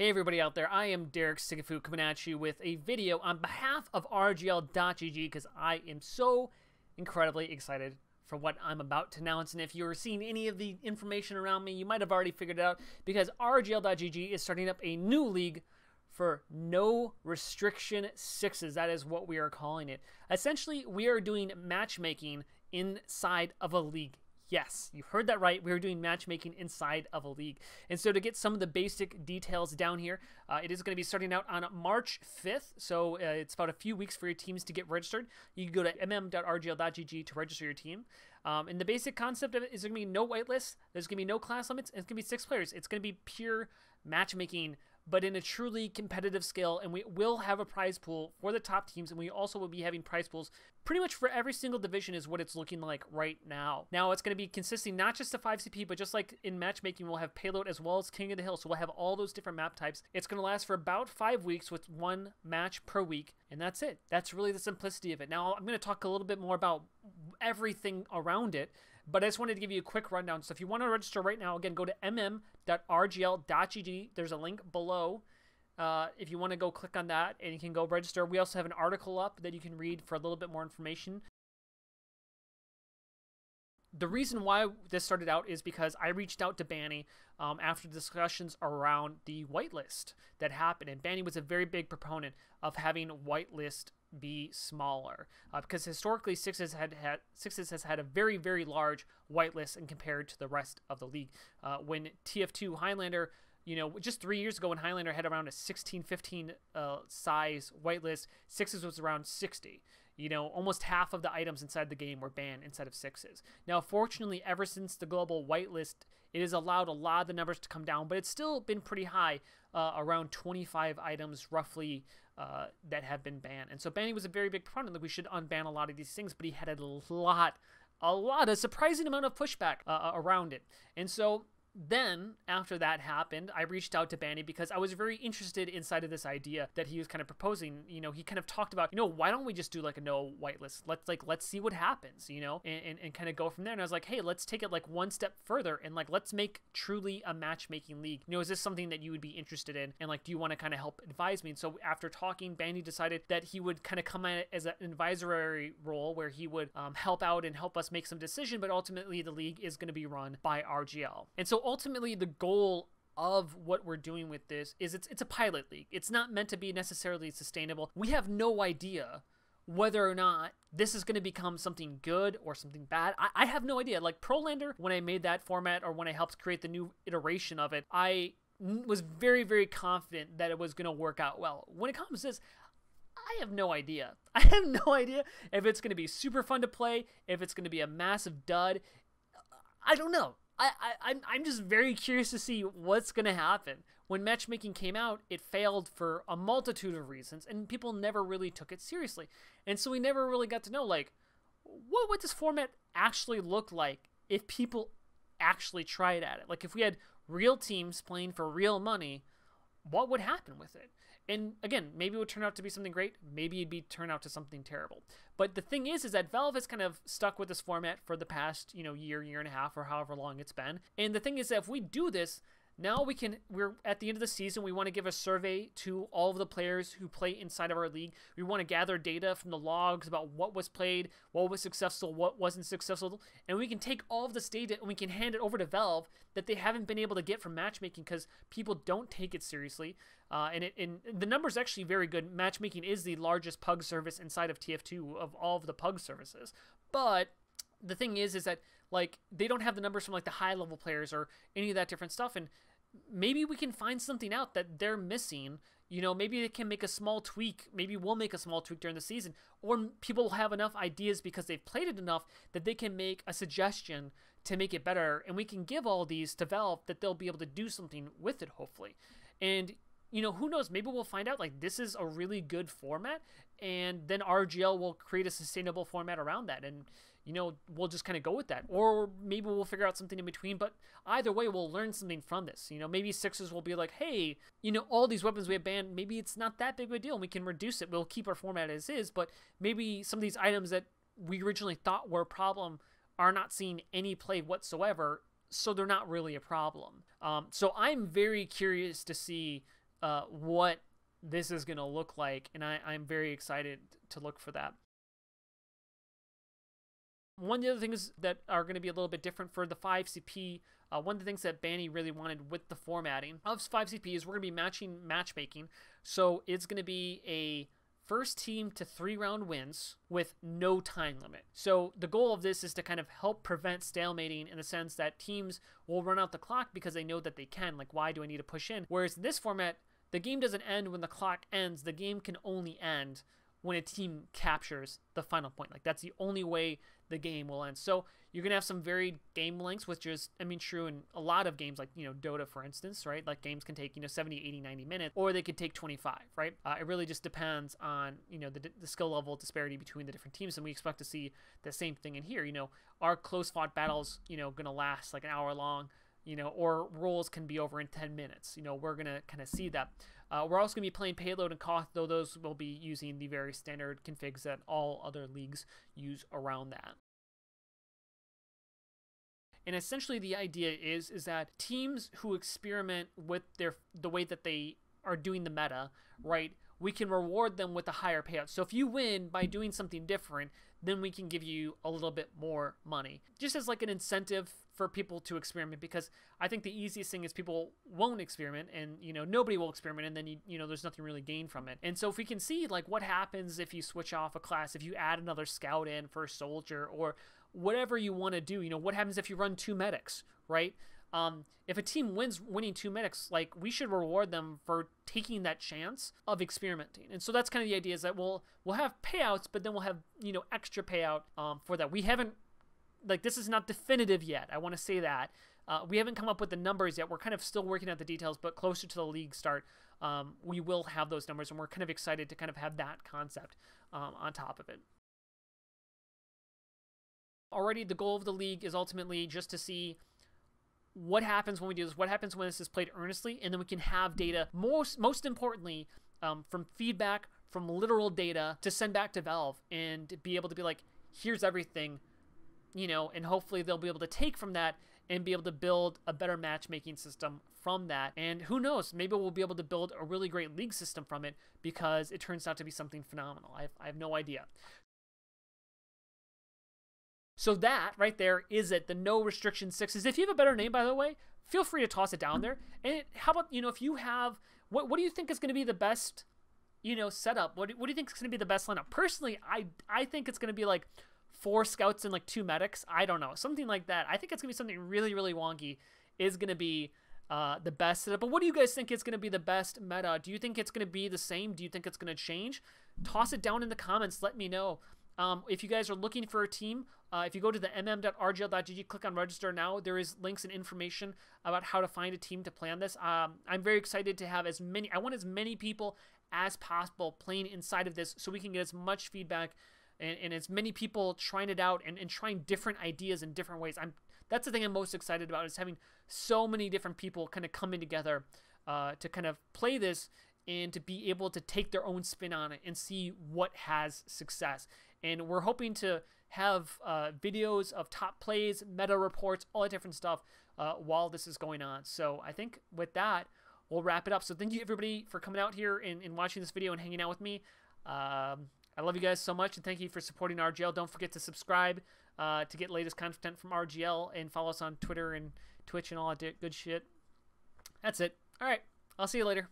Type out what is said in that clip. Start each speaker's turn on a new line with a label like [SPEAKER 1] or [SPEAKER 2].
[SPEAKER 1] Hey everybody out there, I am Derek Sigafu coming at you with a video on behalf of RGL.GG because I am so incredibly excited for what I'm about to announce. And if you're seeing any of the information around me, you might have already figured it out because RGL.GG is starting up a new league for no restriction sixes. That is what we are calling it. Essentially, we are doing matchmaking inside of a league. Yes, you heard that right. We're doing matchmaking inside of a league. And so to get some of the basic details down here, it is going to be starting out on March 5th. So it's about a few weeks for your teams to get registered. You can go to mm.rgl.gg to register your team. And the basic concept of it is there's going to be no whitelist. There's going to be no class limits. And it's going to be 6 players. It's going to be pure matchmaking, but in a truly competitive scale, and we will have a prize pool for the top teams, and we also will be having prize pools pretty much for every single division is what it's looking like right now. Now, it's going to be consisting not just of 5CP, but just like in matchmaking, we'll have Payload as well as King of the Hill, so we'll have all those different map types. It's going to last for about 5 weeks with 1 match per week, and that's it. That's really the simplicity of it. Now, I'm going to talk a little bit more about everything around it, but I just wanted to give you a quick rundown. So if you want to register right now, again, go to mm.rgl.gg. There's a link below. If you want to go click on that and you can go register. We also have an article up that you can read for a little bit more information. The reason why this started out is because I reached out to Banny after discussions around the whitelist that happened. And Banny was a very big proponent of having whitelist be smaller because historically Sixes has had a very, very large whitelist and compared to the rest of the league. When TF2 Highlander, you know, just 3 years ago when Highlander had around a 16-15 size whitelist, Sixes was around 60. You know, almost half of the items inside the game were banned inside of Sixes. Now, fortunately, ever since the global whitelist, it has allowed a lot of the numbers to come down, but it's still been pretty high, around 25 items roughly that have been banned. And so Banny was a very big proponent that we should unban a lot of these things, but he had a surprising amount of pushback around it. And so then, after that happened, I reached out to Banny because I was very interested inside of this idea that he was kind of proposing. You know, he kind of talked about, you know, why don't we just do like a no whitelist? Let's see what happens, you know, and kind of go from there. And I was like, hey, let's take it like one step further and like, let's make truly a matchmaking league. You know, is this something that you would be interested in? And like, do you want to kind of help advise me? And so after talking, Banny decided that he would kind of come in as an advisory role where he would help out and help us make some decision, but ultimately the league is going to be run by RGL. And so ultimately the goal of what we're doing with this is it's a pilot league. It's not meant to be necessarily sustainable. We have no idea whether or not this is going to become something good or something bad. I have no idea. Like Prolander, when I made that format or when I helped create the new iteration of it, I was very, very confident that it was going to work out well. When it comes to this, I have no idea. I have no idea if it's going to be super fun to play, if it's going to be a massive dud. I don't know. I'm just very curious to see what's going to happen. When matchmaking came out, it failed for a multitude of reasons, and people never really took it seriously. And so we never really got to know, like, what would this format actually look like if people actually tried at it? Like, if we had real teams playing for real money, what would happen with it? And again, maybe it would turn out to be something great. Maybe it'd turn out to something terrible. But the thing is that Valve has kind of stuck with this format for the past, you know, year and a half, or however long it's been. And the thing is that if we do this, now we're at the end of the season, we want to give a survey to all of the players who play inside of our league. We want to gather data from the logs about what was played, what was successful, what wasn't successful, and we can take all of this data and we can hand it over to Valve that they haven't been able to get from matchmaking because people don't take it seriously. And the number's actually very good. Matchmaking is the largest pug service inside of TF2 of all of the pug services. But the thing is that like they don't have the numbers from like the high level players or any of that different stuff, and maybe we can find something out that they're missing. You know, maybe they can make a small tweak. Maybe we'll make a small tweak during the season, or people will have enough ideas because they've played it enough that they can make a suggestion to make it better, and we can give all these to Valve that they'll be able to do something with it, hopefully. And you know, who knows, maybe we'll find out like this is a really good format, and then RGL will create a sustainable format around that, and you know, we'll just kind of go with that. Or maybe we'll figure out something in between, but either way, we'll learn something from this. You know, maybe Sixers will be like, hey, you know, all these weapons we have banned, maybe it's not that big of a deal and we can reduce it. We'll keep our format as is, but maybe some of these items that we originally thought were a problem are not seeing any play whatsoever, so they're not really a problem. So I'm very curious to see what this is going to look like, and I'm very excited to look for that. One of the other things that are going to be a little bit different for the 5CP, one of the things that Banny really wanted with the formatting of 5CP is we're going to be matchmaking. So it's going to be a first team to 3-round wins with no time limit. So the goal of this is to kind of help prevent stalemating in the sense that teams will run out the clock because they know that they can. Like, why do I need to push in? Whereas in this format, the game doesn't end when the clock ends. The game can only end when a team captures the final point. Like, that's the only way the game will end. So you're going to have some varied game lengths, which is, I mean, true in a lot of games, like, you know, Dota, for instance, right? Like, games can take, you know, 70, 80, 90 minutes, or they could take 25, right? It really just depends on, you know, the skill level disparity between the different teams, and we expect to see the same thing in here. You know, are close-fought battles, you know, going to last like an hour long, you know, or roles can be over in 10 minutes. You know, we're going to kind of see that. We're also going to be playing Payload and Koth, though those will be using the very standard configs that all other leagues use around that. And essentially the idea is that teams who experiment with the way that they are doing the meta, right, we can reward them with a higher payout. So if you win by doing something different, then we can give you a little bit more money. Just as like an incentive for people to experiment, because I think the easiest thing is people won't experiment, and, you know, nobody will experiment, and then, you know, there's nothing really gained from it. And so if we can see, like, what happens if you switch off a class, if you add another scout in for a soldier, or whatever you want to do, you know, what happens if you run 2 medics, right? If a team winning 2 medics, like, we should reward them for taking that chance of experimenting. And so that's kind of the idea, is that we'll have payouts, but then we'll have, you know, extra payout for that. We haven't, like, this is not definitive yet. I want to say that. We haven't come up with the numbers yet. We're kind of still working out the details, but closer to the league start, we will have those numbers, and we're kind of excited to kind of have that concept on top of it. Already, the goal of the league is ultimately just to see what happens when we do this, what happens when this is played earnestly, and then we can have data, most importantly, from feedback, from literal data, to send back to Valve and be able to be like, here's everything, you know, and hopefully they'll be able to take from that and be able to build a better matchmaking system from that. And who knows, maybe we'll be able to build a really great league system from it, because it turns out to be something phenomenal. I have no idea. So that right there is it, the no restriction 6s. If you have a better name, by the way, feel free to toss it down there. And how about, you know, if you have, what do you think is going to be the best, you know, setup? What do you think is going to be the best lineup? Personally, I think it's going to be like 4 scouts and like 2 medics. I don't know, something like that. I think it's going to be something really, really wonky is going to be the best setup. But what do you guys think is going to be the best meta? Do you think it's going to be the same? Do you think it's going to change? Toss it down in the comments. Let me know. If you guys are looking for a team, if you go to the mm.rgl.gg, click on register now, there is links and information about how to find a team to play on this. I'm very excited to have I want as many people as possible playing inside of this, so we can get as much feedback and as many people trying it out and trying different ideas in different ways. That's the thing I'm most excited about, is having so many different people kind of coming together to kind of play this and to be able to take their own spin on it and see what has success. And we're hoping to have videos of top plays, meta reports, all that different stuff while this is going on. So I think with that, we'll wrap it up. So thank you, everybody, for coming out here and watching this video and hanging out with me. I love you guys so much, and thank you for supporting RGL. Don't forget to subscribe to get latest content from RGL, and follow us on Twitter and Twitch and all that good shit. That's it. All right. I'll see you later.